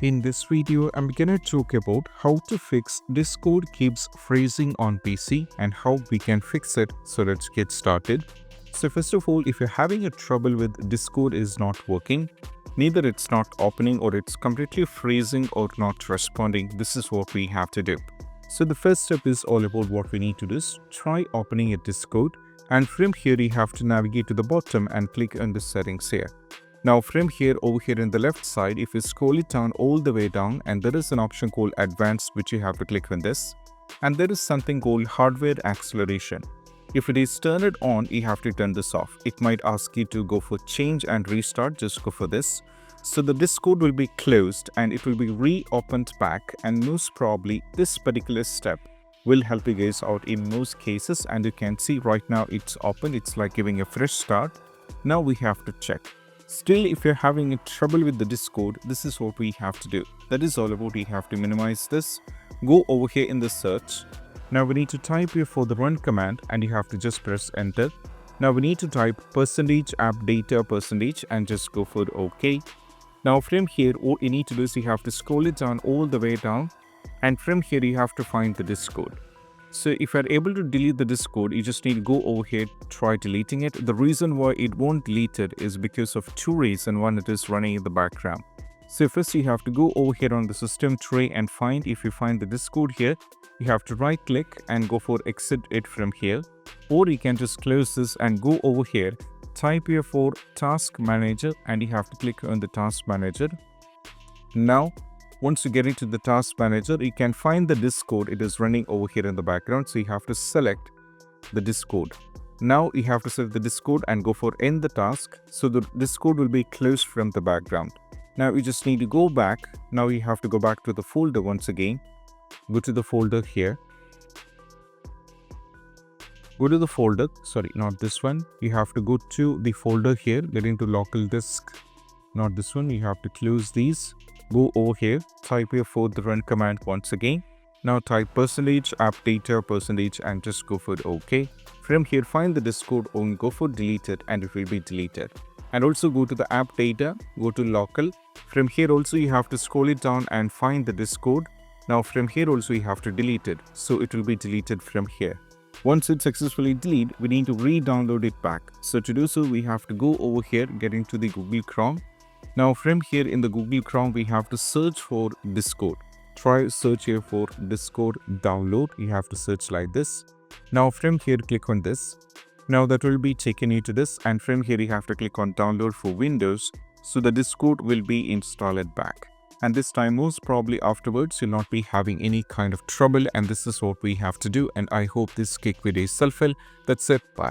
In this video, I'm gonna talk about how to fix Discord keeps freezing on PC and how we can fix it. So let's get started. So first of all, if you're having a trouble with Discord is not working, neither it's not opening or it's completely freezing or not responding, this is what we have to do. So the first step is all about what we need to do is try opening a Discord, and from here you have to navigate to the bottom and click on the settings here. Now from here over here in the left side, if you scroll it down all the way down, and there is an option called advanced which you have to click on this, and there is something called hardware acceleration. If it is turned on, you have to turn this off. It might ask you to go for change and restart, just go for this. So the Discord will be closed and it will be reopened back, and most probably this particular step will help you guys out in most cases. And you can see right now it's open, it's like giving a fresh start. Now we have to check. Still, if you're having a trouble with the Discord, this is what we have to do. That is all about. We have to minimize this. Go over here in the search. Now we need to type here for the run command, and you have to just press enter. Now we need to type %appdata% and just go for OK. Now from here, what you need to do is you have to scroll it down all the way down, and from here you have to find the Discord. So if you're able to delete the Discord, you just need to go over here, try deleting it. The reason why it won't delete it is because of two reasons. One, it is running in the background. So first you have to go over here on the system tray and find, if you find the Discord here, you have to right click and go for exit it from here. Or you can just close this and go over here, type here for task manager, and you have to click on the task manager. Now once you get into the task manager, you can find the Discord. It is running over here in the background. So you have to select the Discord. Now you have to select the Discord and go for end the task. So the Discord will be closed from the background. Now you just need to go back. Now you have to go back to the folder once again. Go to the folder here. Go to the folder. Sorry, not this one. You have to go to the folder here. Get into local disk. Not this one. You have to close these. Go over here, type here for the run command once again. Now type %appdata% and just go for OK. From here, find the Discord and go for delete it, and it will be deleted. And also go to the app data, go to local. From here also you have to scroll it down and find the Discord. Now from here also you have to delete it, so it will be deleted from here. Once it's successfully deleted, we need to re-download it back. So to do so, we have to go over here, get into the Google Chrome. Now from here in the Google Chrome, we have to search for Discord. Try search here for Discord download. You have to search like this. Now from here, click on this. Now that will be taken you to this, and from here you have to click on download for Windows. So the Discord will be installed back. And this time, most probably afterwards, you'll not be having any kind of trouble. And this is what we have to do. And I hope this quick video is helpful. That's it. Bye.